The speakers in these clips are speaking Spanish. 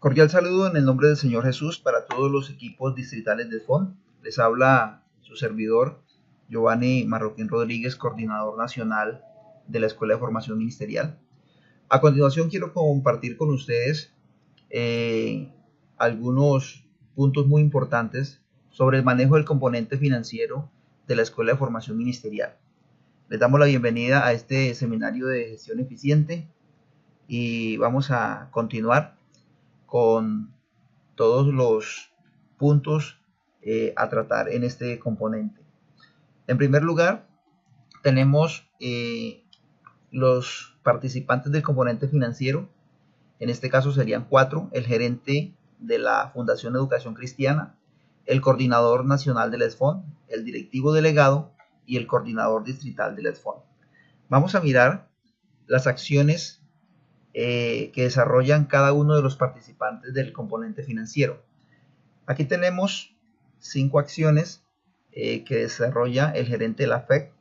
Cordial saludo en el nombre del Señor Jesús para todos los equipos distritales de FON. Les habla su servidor, Giovanni Marroquín Rodríguez, coordinador nacional de la Escuela de Formación Ministerial. A continuación quiero compartir con ustedes algunos puntos muy importantes sobre el manejo del componente financiero de la Escuela de Formación Ministerial. Les damos la bienvenida a este seminario de gestión eficiente y vamos a continuar con todos los puntos a tratar en este componente. En primer lugar, tenemos los participantes del componente financiero. En este caso serían 4: el gerente de la Fundación Educación Cristiana, el coordinador nacional del ESFON, el directivo delegado y el coordinador distrital del ESFON. Vamos a mirar las acciones que desarrollan cada uno de los participantes del componente financiero. Aquí tenemos 5 acciones que desarrolla el gerente de la FEC.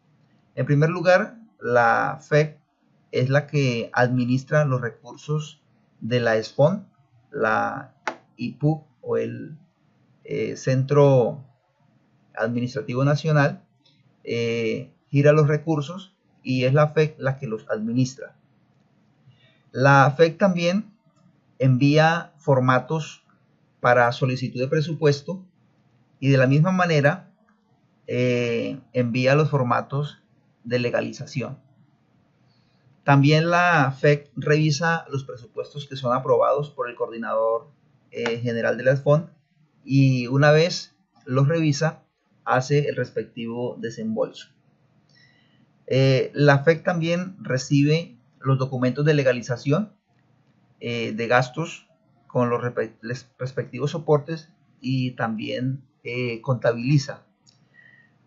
En primer lugar, la FEC es la que administra los recursos de la ESFON, la IPUC o el Centro Administrativo Nacional, gira los recursos y es la FEC la que los administra. La FEC también envía formatos para solicitud de presupuesto y de la misma manera envía los formatos de legalización. También la FEC revisa los presupuestos que son aprobados por el coordinador general de la ESFON y una vez los revisa hace el respectivo desembolso. La FEC también recibe los documentos de legalización de gastos con los respectivos soportes y también contabiliza.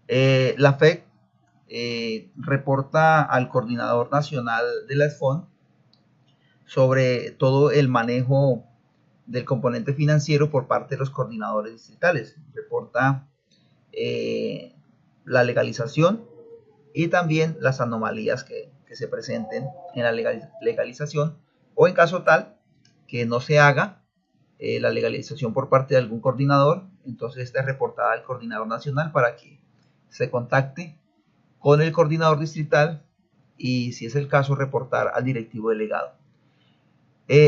La FEC reporta al coordinador nacional de la ESFON sobre todo el manejo del componente financiero por parte de los coordinadores distritales. Reporta la legalización y también las anomalías que se presenten en la legalización, o en caso tal que no se haga la legalización por parte de algún coordinador, entonces esta es reportada al coordinador nacional para que se contacte con el coordinador distrital y, si es el caso, reportar al directivo delegado.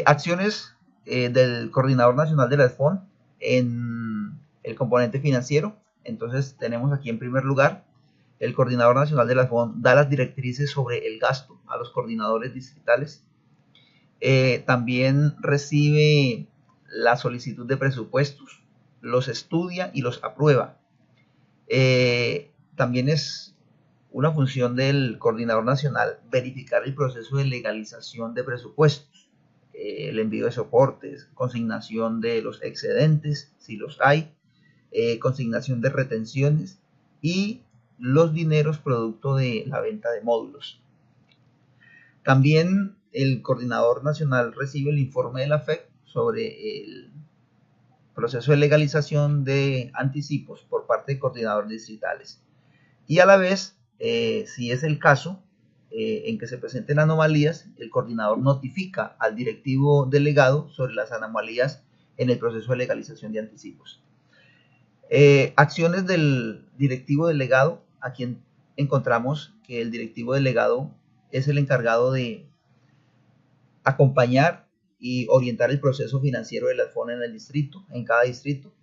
Acciones del coordinador nacional de la ESFON en el componente financiero. Entonces tenemos aquí en primer lugar: el coordinador nacional de la ESFON da las directrices sobre el gasto a los coordinadores distritales. También recibe la solicitud de presupuestos, los estudia y los aprueba. También es una función del coordinador nacional verificar el proceso de legalización de presupuestos, el envío de soportes, consignación de los excedentes, si los hay, consignación de retenciones y los dineros producto de la venta de módulos. También el coordinador nacional recibe el informe de la FEC sobre el proceso de legalización de anticipos por parte de coordinadores distritales. Y a la vez, si es el caso en que se presenten anomalías, el coordinador notifica al directivo delegado sobre las anomalías en el proceso de legalización de anticipos. Acciones del directivo delegado. Aquí encontramos que el directivo delegado es el encargado de acompañar y orientar el proceso financiero de la ESFON en el distrito, en cada distrito.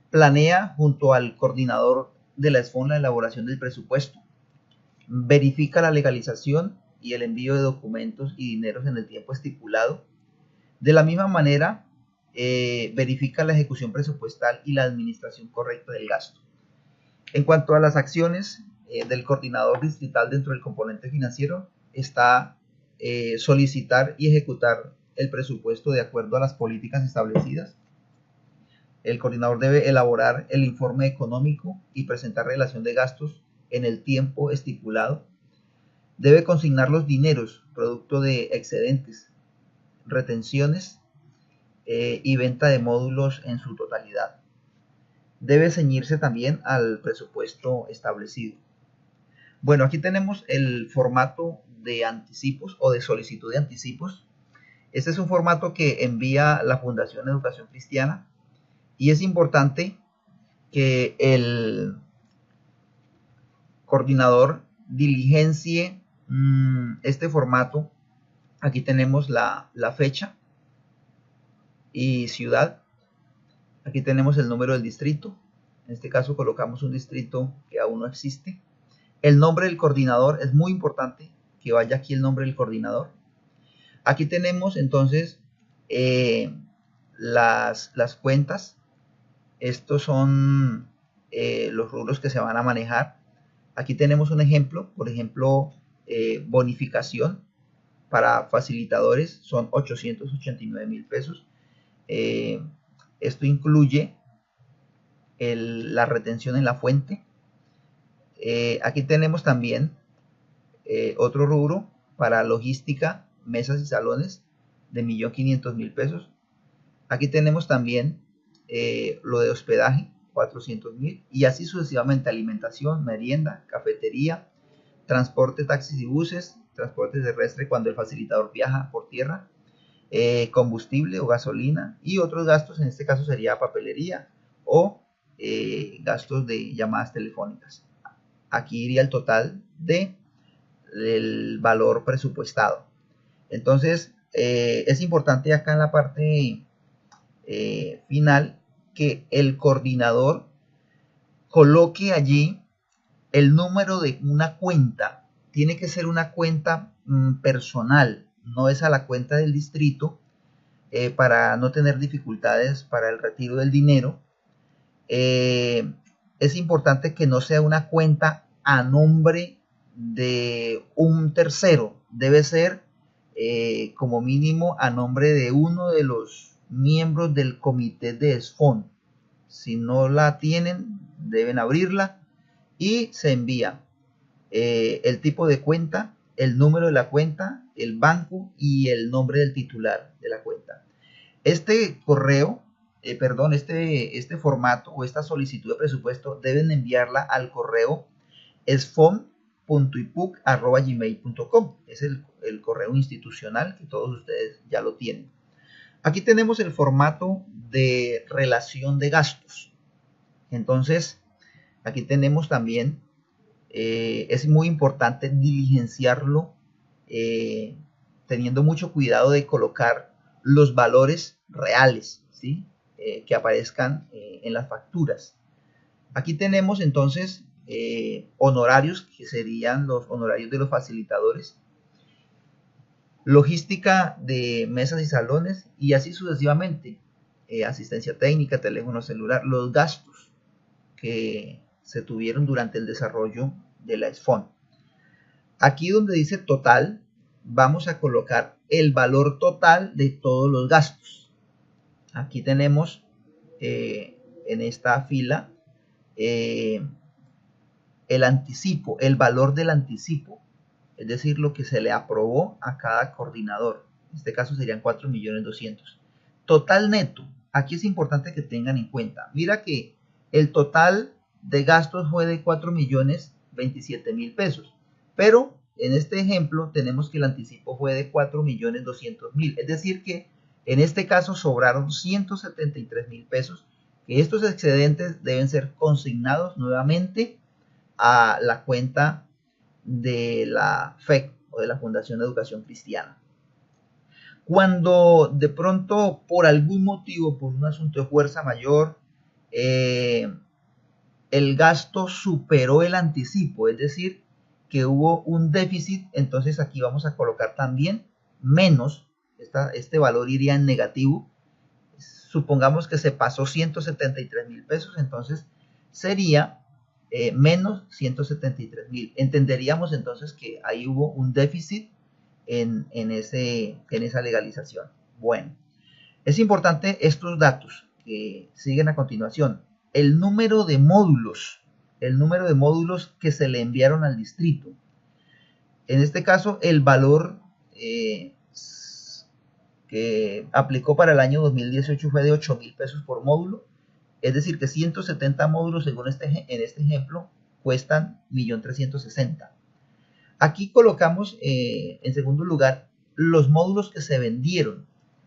Planea junto al coordinador de la ESFON la elaboración del presupuesto. Verifica la legalización y el envío de documentos y dineros en el tiempo estipulado. De la misma manera, verifica la ejecución presupuestal y la administración correcta del gasto. En cuanto a las acciones del coordinador distrital dentro del componente financiero, está solicitar y ejecutar el presupuesto de acuerdo a las políticas establecidas. El coordinador debe elaborar el informe económico y presentar relación de gastos en el tiempo estipulado. Debe consignar los dineros producto de excedentes, retenciones y venta de módulos en su totalidad. Debe ceñirse también al presupuesto establecido. Bueno, aquí tenemos el formato de anticipos o de solicitud de anticipos. Este es un formato que envía la Fundación Educación Cristiana y es importante que el coordinador diligencie este formato. Aquí tenemos la fecha y ciudad. Aquí tenemos el número del distrito. En este caso colocamos un distrito que aún no existe. El nombre del coordinador, es muy importante que vaya aquí el nombre del coordinador. Aquí tenemos entonces las cuentas. Estos son los rubros que se van a manejar. Aquí tenemos un ejemplo, por ejemplo, bonificación para facilitadores son 889.000 pesos. Esto incluye la retención en la fuente. Aquí tenemos también otro rubro para logística, mesas y salones de 1.500.000 pesos. Aquí tenemos también lo de hospedaje, 400.000, y así sucesivamente: alimentación, merienda, cafetería, transporte, taxis y buses, transporte terrestre cuando el facilitador viaja por tierra, combustible o gasolina, y otros gastos, en este caso sería papelería o gastos de llamadas telefónicas. Aquí iría el total del valor presupuestado. Entonces es importante acá en la parte final que el coordinador coloque allí el número de una cuenta. Tiene que ser una cuenta personal, no es a la cuenta del distrito, para no tener dificultades para el retiro del dinero. Es importante que no sea una cuenta a nombre de un tercero, debe ser como mínimo a nombre de uno de los miembros del comité de SFON. Si no la tienen, deben abrirla y se envía el tipo de cuenta, el número de la cuenta, el banco y el nombre del titular de la cuenta. Este correo, este formato o esta solicitud de presupuesto deben enviarla al correo sfon.ipuc@gmail.com. Es el correo institucional que todos ustedes ya lo tienen. Aquí tenemos el formato de relación de gastos. Entonces, aquí tenemos también, es muy importante diligenciarlo, teniendo mucho cuidado de colocar los valores reales, ¿sí? Que aparezcan en las facturas. Aquí tenemos entonces honorarios, que serían los honorarios de los facilitadores, logística de mesas y salones y así sucesivamente, asistencia técnica, teléfono celular, los gastos que se tuvieron durante el desarrollo de la SFON. Aquí donde dice total, vamos a colocar el valor total de todos los gastos. Aquí tenemos en esta fila el anticipo, el valor del anticipo, es decir, lo que se le aprobó a cada coordinador. En este caso serían 4.200.000. Total neto, aquí es importante que tengan en cuenta. Mira que el total de gastos fue de 4.027.000 pesos, pero en este ejemplo tenemos que el anticipo fue de 4.200.000, es decir que en este caso sobraron 173.000 pesos, que estos excedentes deben ser consignados nuevamente a la cuenta de la FEC o de la Fundación de Educación Cristiana. Cuando de pronto por algún motivo, por un asunto de fuerza mayor, el gasto superó el anticipo, es decir, que hubo un déficit, entonces aquí vamos a colocar también menos, este valor iría en negativo. Supongamos que se pasó 173.000 pesos, entonces sería menos 173.000. Entenderíamos entonces que ahí hubo un déficit en esa legalización. Bueno, es importante estos datos que siguen a continuación. El número de módulos que se le enviaron al distrito. En este caso, el valor que aplicó para el año 2018 fue de 8.000 pesos por módulo. Es decir, que 170 módulos, según en este ejemplo, cuestan 1.360.000. Aquí colocamos en segundo lugar los módulos que se vendieron.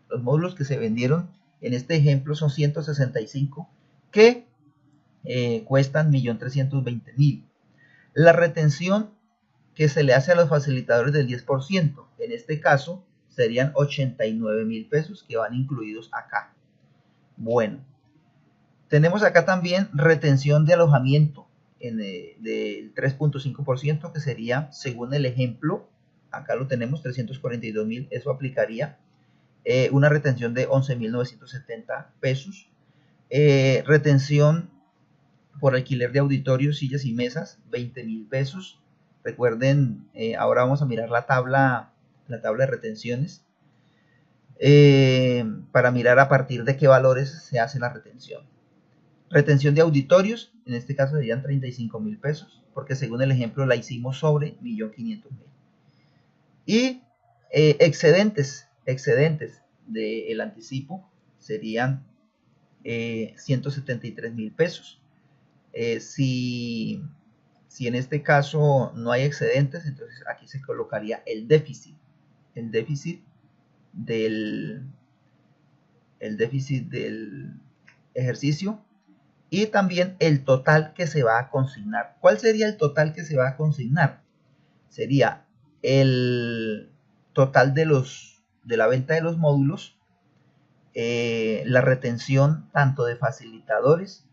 Los módulos que se vendieron en este ejemplo son 165 que cuestan 1.320.000. La retención que se le hace a los facilitadores del 10%, en este caso serían 89.000 pesos que van incluidos acá. Bueno, tenemos acá también retención de alojamiento del 3.5%, que sería, según el ejemplo, acá lo tenemos, 342.000, eso aplicaría una retención de 11.970 pesos. Retención por alquiler de auditorios, sillas y mesas, 20.000 pesos. Recuerden, ahora vamos a mirar la tabla de retenciones para mirar a partir de qué valores se hace la retención. Retención de auditorios, en este caso serían 35.000 pesos, porque según el ejemplo la hicimos sobre 1.500.000. Y excedentes del anticipo serían 173.000 pesos. Si en este caso no hay excedentes, entonces aquí se colocaría el déficit del ejercicio, y también el total que se va a consignar. ¿Cuál sería el total que se va a consignar? Sería el total de la venta de los módulos, la retención tanto de facilitadores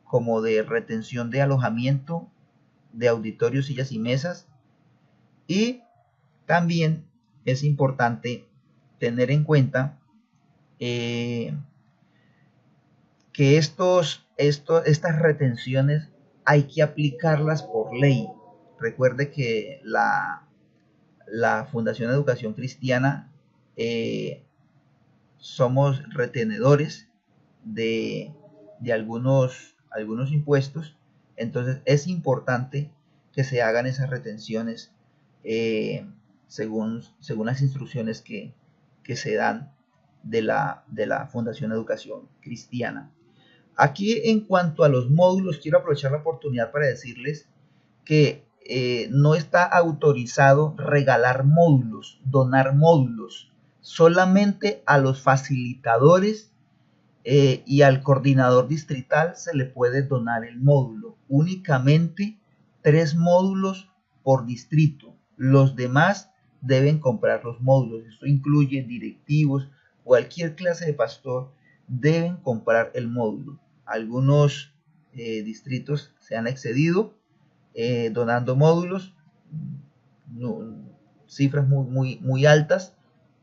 como de retención de alojamiento, de auditorios, sillas y mesas. Y también es importante tener en cuenta que estas retenciones hay que aplicarlas por ley. Recuerde que la Fundación de Educación Cristiana somos retenedores de algunos impuestos, entonces es importante que se hagan esas retenciones según las instrucciones que se dan de la Fundación de Educación Cristiana. Aquí, en cuanto a los módulos, quiero aprovechar la oportunidad para decirles que no está autorizado regalar módulos, donar módulos, solamente a los facilitadores y al coordinador distrital se le puede donar el módulo. Únicamente 3 módulos por distrito. Los demás deben comprar los módulos. Esto incluye directivos, cualquier clase de pastor deben comprar el módulo. Algunos distritos se han excedido donando módulos, cifras muy altas.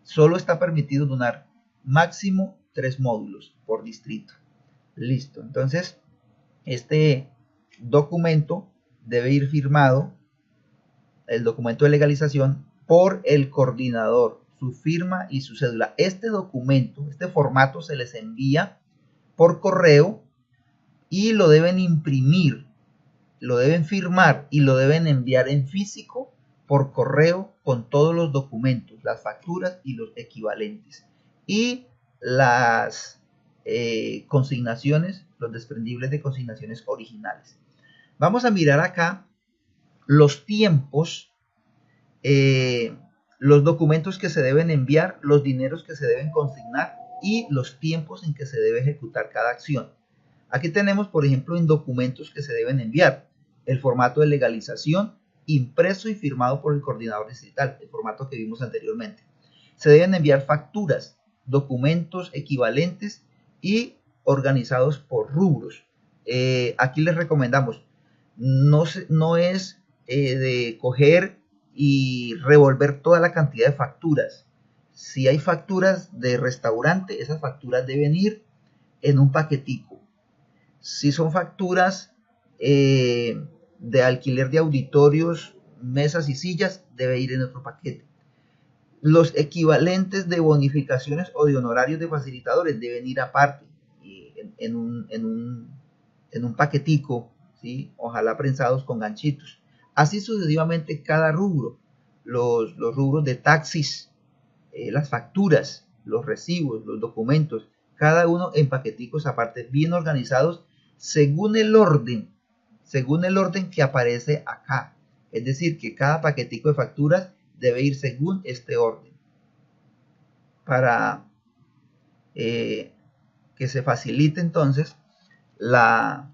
Solo está permitido donar máximo 3 módulos por distrito. Listo. Entonces, este documento debe ir firmado, el documento de legalización, por el coordinador, su firma y su cédula. Este documento, este formato se les envía por correo y lo deben imprimir, lo deben firmar y lo deben enviar en físico por correo con todos los documentos, las facturas y los equivalentes. Y las consignaciones, los desprendibles de consignaciones originales. Vamos a mirar acá los tiempos, los documentos que se deben enviar, los dineros que se deben consignar y los tiempos en que se debe ejecutar cada acción. Aquí tenemos, por ejemplo, en documentos que se deben enviar, el formato de legalización, impreso y firmado por el coordinador distrital, el formato que vimos anteriormente. Se deben enviar facturas, documentos equivalentes y organizados por rubros. Aquí les recomendamos, no es de coger y revolver toda la cantidad de facturas. Si hay facturas de restaurante, esas facturas deben ir en un paquetico. Si son facturas de alquiler de auditorios, mesas y sillas, debe ir en otro paquete. Los equivalentes de bonificaciones o de honorarios de facilitadores deben ir aparte, en un paquetico, ¿sí? Ojalá prensados con ganchitos. Así sucesivamente cada rubro, los rubros de taxis, las facturas, los recibos, los documentos, cada uno en paqueticos aparte, bien organizados según el orden que aparece acá. Es decir, que cada paquetico de facturas debe ir según este orden. para que se facilite entonces la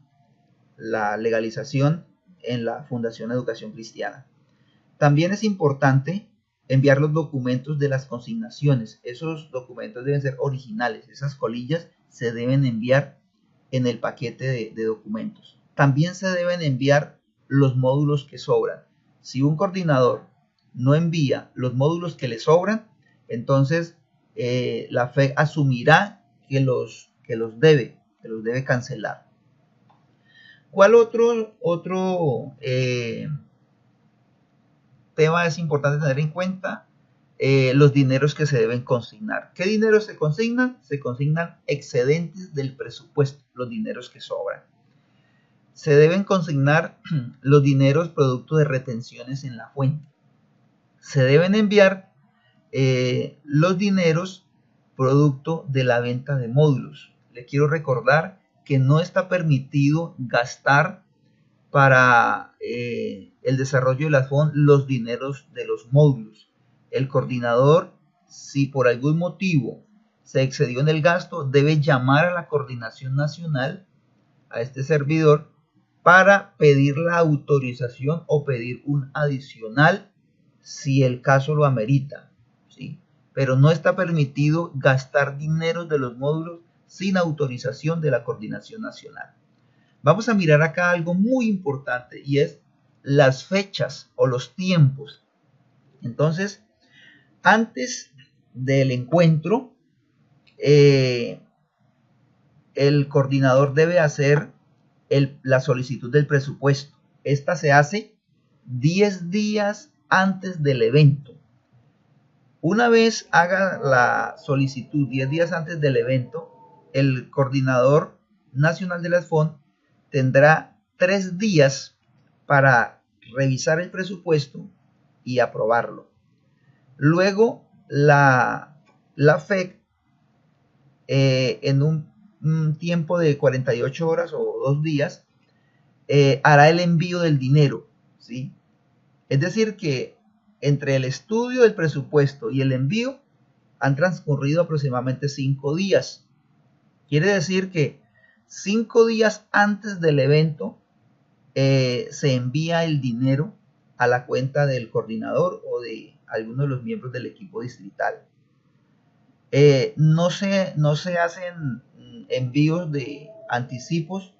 legalización en la Fundación Educación Cristiana. También es importante enviar los documentos de las consignaciones. Esos documentos deben ser originales. Esas colillas se deben enviar en el paquete de documentos. También se deben enviar los módulos que sobran. Si un coordinador no envía los módulos que le sobran, entonces la FEC asumirá que los debe cancelar. ¿Cuál otro tema es importante tener en cuenta? Los dineros que se deben consignar. ¿Qué dineros se consignan? Se consignan excedentes del presupuesto, los dineros que sobran. Se deben consignar los dineros producto de retenciones en la fuente. Se deben enviar los dineros producto de la venta de módulos. Le quiero recordar que no está permitido gastar para el desarrollo de la FON los dineros de los módulos. El coordinador, si por algún motivo se excedió en el gasto, debe llamar a la coordinación nacional, a este servidor, para pedir la autorización o pedir un adicional si el caso lo amerita, ¿sí? Pero no está permitido gastar dinero de los módulos sin autorización de la coordinación nacional. Vamos a mirar acá algo muy importante y es las fechas o los tiempos. Entonces, antes del encuentro, el coordinador debe hacer la solicitud del presupuesto. Esta se hace 10 días antes del evento. Una vez haga la solicitud 10 días antes del evento, el coordinador nacional de las FON tendrá 3 días para revisar el presupuesto y aprobarlo. Luego la FEC en un tiempo de 48 horas o 2 días hará el envío del dinero, ¿sí? Es decir que entre el estudio del presupuesto y el envío han transcurrido aproximadamente 5 días. Quiere decir que 5 días antes del evento se envía el dinero a la cuenta del coordinador o de alguno de los miembros del equipo distrital. No se hacen envíos de anticipos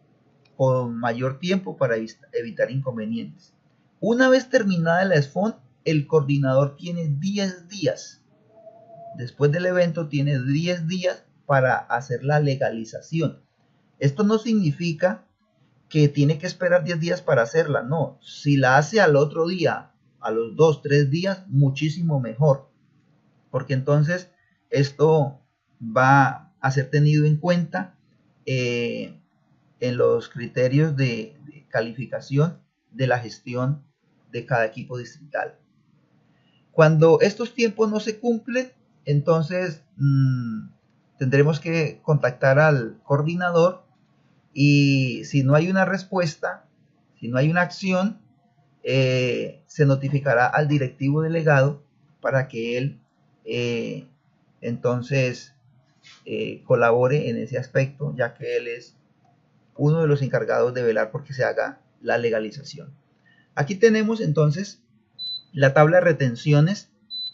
con mayor tiempo para evitar inconvenientes. Una vez terminada la SFON, el coordinador tiene 10 días. Después del evento tiene 10 días para hacer la legalización. Esto no significa que tiene que esperar 10 días para hacerla, no. Si la hace al otro día, a los 2, 3 días, muchísimo mejor. Porque entonces esto va a ser tenido en cuenta en los criterios de calificación de la gestión de cada equipo distrital. Cuando estos tiempos no se cumplen, entonces tendremos que contactar al coordinador y si no hay una respuesta, si no hay una acción, se notificará al directivo delegado para que él entonces colabore en ese aspecto, ya que él es uno de los encargados de velar porque se haga la legalización. Aquí tenemos entonces la tabla de retenciones.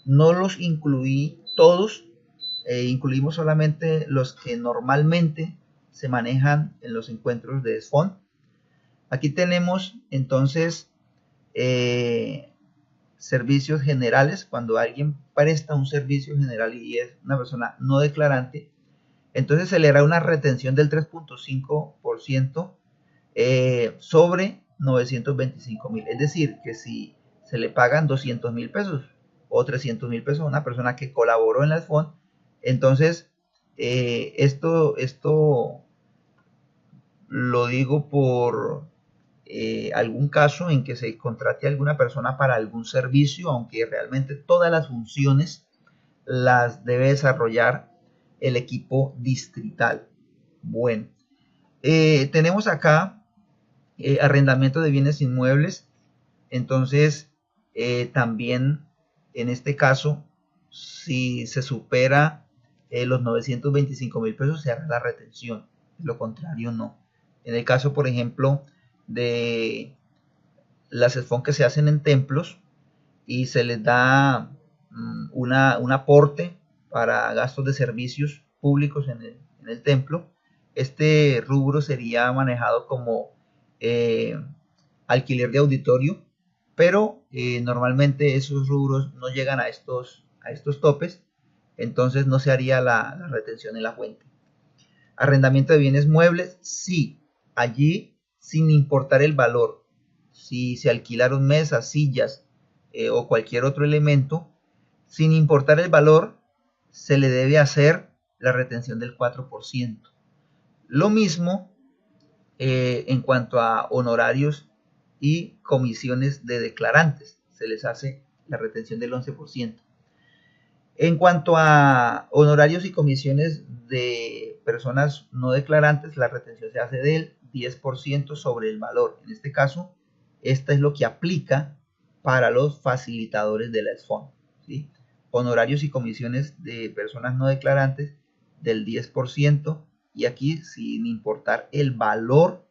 No los incluí todos, incluimos solamente los que normalmente se manejan en los encuentros de SFON. Aquí tenemos entonces servicios generales. Cuando alguien presta un servicio general y es una persona no declarante, entonces se le hará una retención del 3.5% sobre 925.000. Es decir, que si se le pagan 200.000 pesos o 300.000 pesos a una persona que colaboró en la SFON, entonces esto lo digo por algún caso en que se contrate a alguna persona para algún servicio, aunque realmente todas las funciones las debe desarrollar el equipo distrital. Bueno, tenemos acá arrendamiento de bienes inmuebles. Entonces también en este caso, si se supera los 925.000 pesos se hará la retención, lo contrario no. En el caso, por ejemplo, de las SFON que se hacen en templos y se les da un aporte para gastos de servicios públicos en el templo, este rubro sería manejado como alquiler de auditorio, pero normalmente esos rubros no llegan a estos topes, entonces no se haría la retención en la fuente. Arrendamiento de bienes muebles, sí, allí sin importar el valor. Si se alquilaron mesas, sillas o cualquier otro elemento, sin importar el valor, se le debe hacer la retención del 4%. Lo mismo en cuanto a honorarios y comisiones de declarantes, se les hace la retención del 11%. En cuanto a honorarios y comisiones de personas no declarantes, la retención se hace del 10% sobre el valor. En este caso, esta es lo que aplica para los facilitadores de la SFON, ¿sí? Honorarios y comisiones de personas no declarantes del 10%, y aquí sin importar el valor,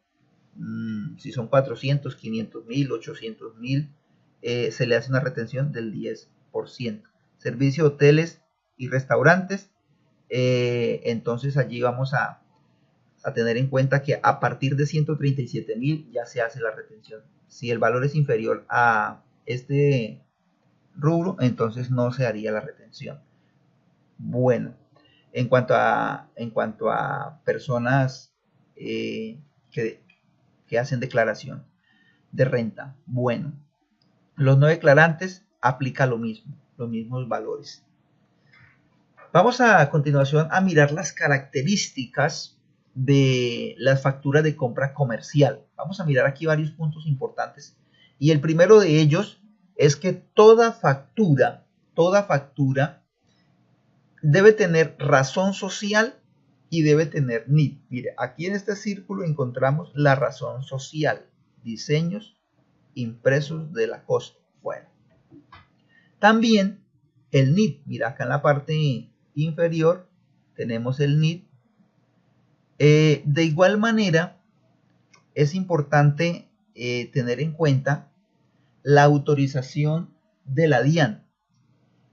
si son 400, 500.000, 800.000, se le hace una retención del 10%. Servicio de hoteles y restaurantes, entonces allí vamos a tener en cuenta que a partir de 137.000 ya se hace la retención. Si el valor es inferior a este rubro, entonces no se haría la retención. Bueno, en cuanto a personas que hacen declaración de renta, bueno, los no declarantes aplica lo mismo, los mismos valores. Vamos a continuación a mirar las características de las facturas de compra comercial. Vamos a mirar aquí varios puntos importantes, y el primero de ellos es que toda factura debe tener razón social y debe tener NIT. Mire, aquí en este círculo encontramos la razón social, diseños impresos de la costa. Bueno, también el NIT, mira acá en la parte inferior tenemos el NIT. De igual manera es importante tener en cuenta la autorización de la DIAN.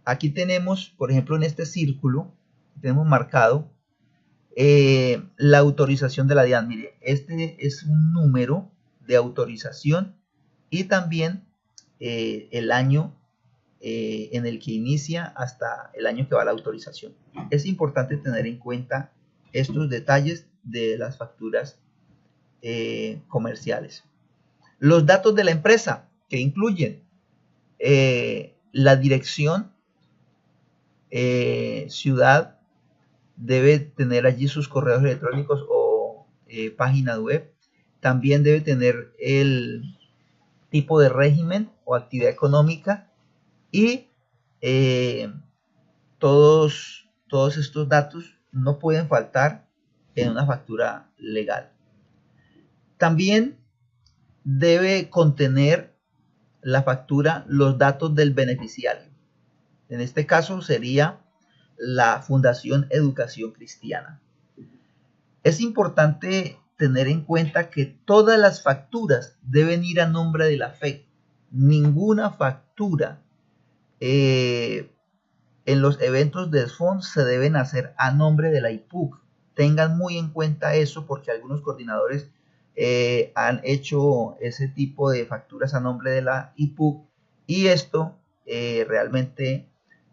Aquí tenemos, por ejemplo, en este círculo tenemos marcado la autorización de la DIAN. Mire, este es un número de autorización y también el año en el que inicia hasta el año que va la autorización. Es importante tener en cuenta estos detalles de las facturas comerciales. Los datos de la empresa, que incluyen la dirección, ciudad, debe tener allí sus correos electrónicos o página web. También debe tener el tipo de régimen o actividad económica, y todos estos datos no pueden faltar en una factura legal. También debe contener la factura los datos del beneficiario. En este caso sería la Fundación Educación Cristiana. Es importante tener en cuenta que todas las facturas deben ir a nombre de la FEC. Ninguna factura en los eventos de SFON se deben hacer a nombre de la IPUC. Tengan muy en cuenta eso, porque algunos coordinadores han hecho ese tipo de facturas a nombre de la IPUC, y esto realmente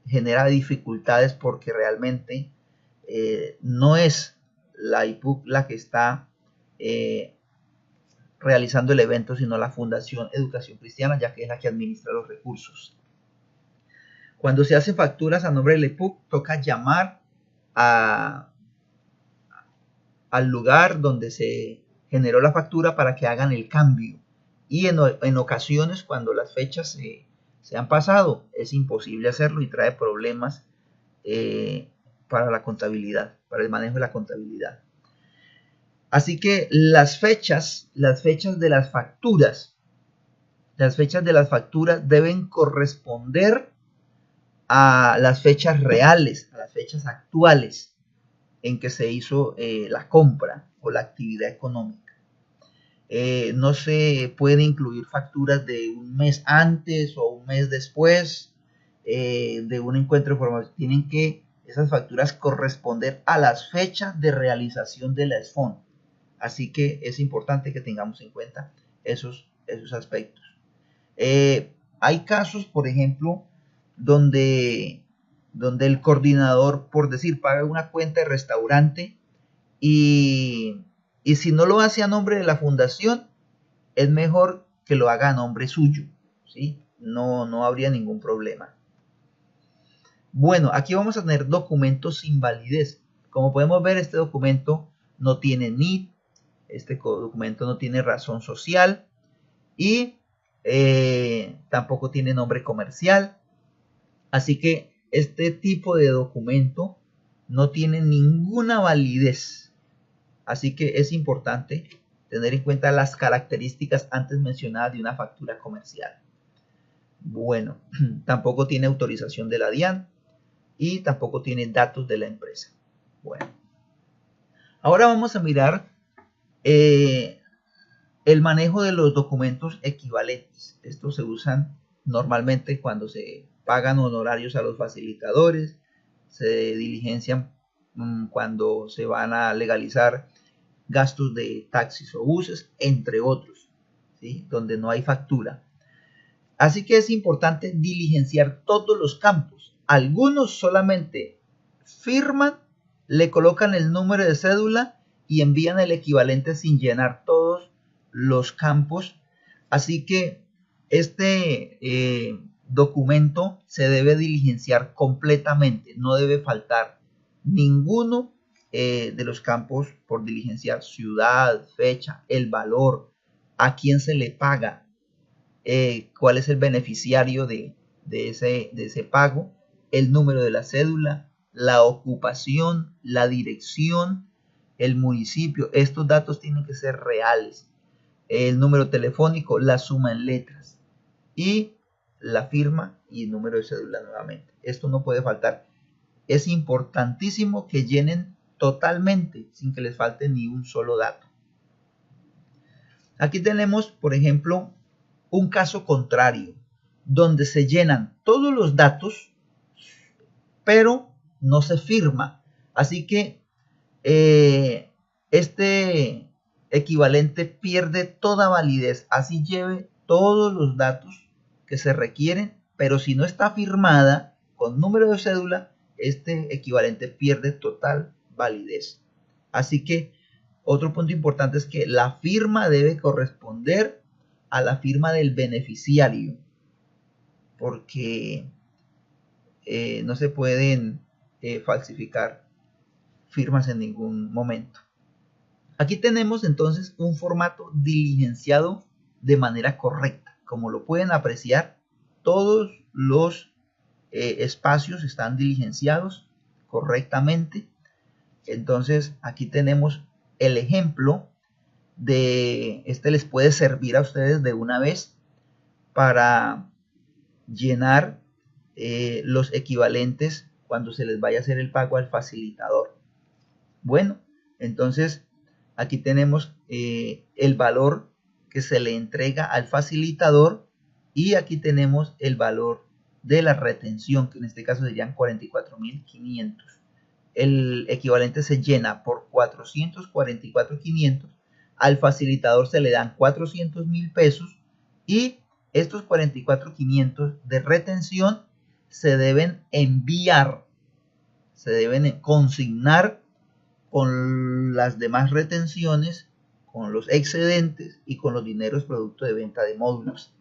genera dificultades, porque realmente no es la IPUC la que está realizando el evento, sino la Fundación Educación Cristiana, ya que es la que administra los recursos. Cuando se hacen facturas a nombre de la IPUC, toca llamar al lugar donde se generó la factura para que hagan el cambio. Y en ocasiones, cuando las fechas se han pasado, es imposible hacerlo y trae problemas para la contabilidad, para el manejo de la contabilidad. Así que las fechas de las facturas deben corresponder a las fechas reales, a las fechas actuales en que se hizo la compra o la actividad económica. No se puede incluir facturas de un mes antes o un mes después de un encuentro de formación. Tienen que esas facturas corresponder a las fechas de realización de la SFON. Así que es importante que tengamos en cuenta esos aspectos. Hay casos, por ejemplo, donde el coordinador, por decir, paga una cuenta de restaurante y si no lo hace a nombre de la fundación, es mejor que lo haga a nombre suyo, ¿sí? No habría ningún problema. Bueno, aquí vamos a tener documentos sin validez. Como podemos ver, este documento no tiene NID, este documento no tiene razón social y tampoco tiene nombre comercial. Así que este tipo de documento no tiene ninguna validez. Así que es importante tener en cuenta las características antes mencionadas de una factura comercial. Bueno, tampoco tiene autorización de la DIAN y tampoco tiene datos de la empresa. Bueno, ahora vamos a mirar el manejo de los documentos equivalentes. Estos se usan normalmente cuando se pagan honorarios a los facilitadores, se diligencian cuando se van a legalizar gastos de taxis o buses, entre otros, ¿sí? Donde no hay factura. Así que es importante diligenciar todos los campos. Algunos solamente firman, le colocan el número de cédula y envían el equivalente sin llenar todos los campos. Así que este documento se debe diligenciar completamente, no debe faltar ninguno de los campos por diligenciar: ciudad, fecha, el valor, a quién se le paga, cuál es el beneficiario de ese pago, el número de la cédula, la ocupación, la dirección, el municipio. Estos datos tienen que ser reales. El número telefónico, la suma en letras y la firma y el número de cédula nuevamente. Esto no puede faltar. Es importantísimo que llenen totalmente sin que les falte ni un solo dato. Aquí tenemos, por ejemplo, un caso contrario, donde se llenan todos los datos, pero no se firma. Así que este equivalente pierde toda validez, así lleve todos los datos que se requieren, pero si no está firmada con número de cédula, este equivalente pierde total validez. Así que otro punto importante es que la firma debe corresponder a la firma del beneficiario, porque no se pueden falsificar firmas en ningún momento. Aquí tenemos entonces un formato diligenciado de manera correcta. Como lo pueden apreciar, todos los espacios están diligenciados correctamente. Entonces aquí tenemos el ejemplo de este. Les puede servir a ustedes de una vez para llenar los equivalentes cuando se les vaya a hacer el pago al facilitador. Bueno, entonces aquí tenemos el valor que se le entrega al facilitador y aquí tenemos el valor de la retención, que en este caso serían 44.500. El equivalente se llena por 444.500, al facilitador se le dan 400.000 pesos y estos 44.500 de retención se deben enviar, se deben consignar con las demás retenciones, con los excedentes y con los dineros producto de venta de módulos.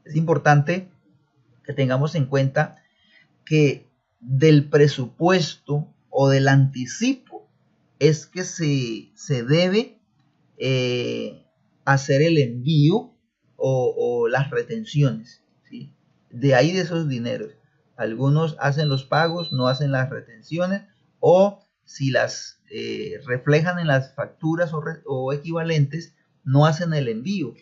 Es importante que tengamos en cuenta que del presupuesto o del anticipo es que se debe hacer el envío o las retenciones, ¿sí? De ahí de esos dineros. Algunos hacen los pagos, no hacen las retenciones, o si las reflejan en las facturas o equivalentes, no hacen el envío.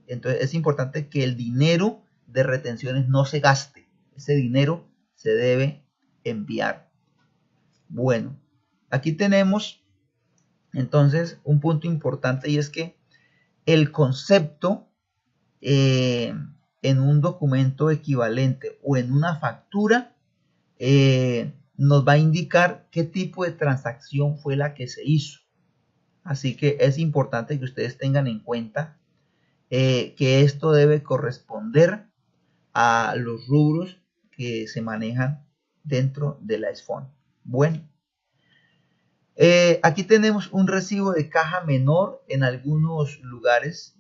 Entonces es importante que el dinero de retenciones no se gaste. Ese dinero se debe enviar. Bueno, aquí tenemos entonces un punto importante, y es que el concepto en un documento equivalente o en una factura nos va a indicar qué tipo de transacción fue la que se hizo. Así que es importante que ustedes tengan en cuenta que esto debe corresponder a los rubros que se manejan dentro de la SFON. Bueno, aquí tenemos un recibo de caja menor. En algunos lugares,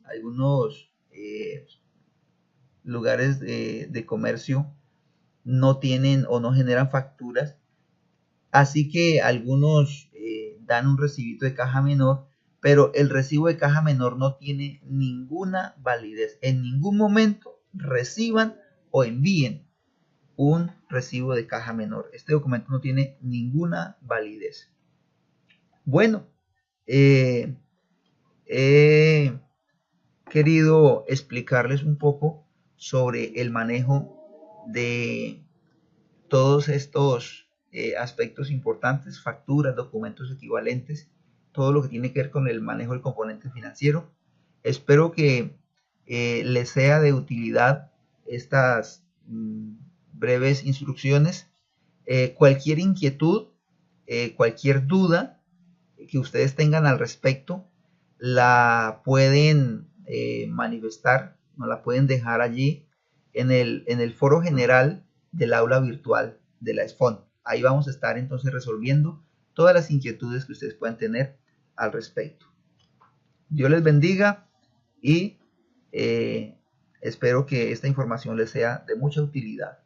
lugares de comercio no tienen o no generan facturas, así que algunos dan un recibito de caja menor, pero el recibo de caja menor no tiene ninguna validez. En ningún momento reciban o envíen un recibo de caja menor. Este documento no tiene ninguna validez. Bueno, he querido explicarles un poco sobre el manejo de todos estos aspectos importantes: facturas, documentos equivalentes, todo lo que tiene que ver con el manejo del componente financiero. Espero que les sea de utilidad estas breves instrucciones. Cualquier inquietud, cualquier duda que ustedes tengan al respecto, la pueden manifestar, nos la pueden dejar allí en el foro general del aula virtual de la SFON. Ahí vamos a estar entonces resolviendo todas las inquietudes que ustedes puedan tener al respecto. Dios les bendiga y espero que esta información les sea de mucha utilidad.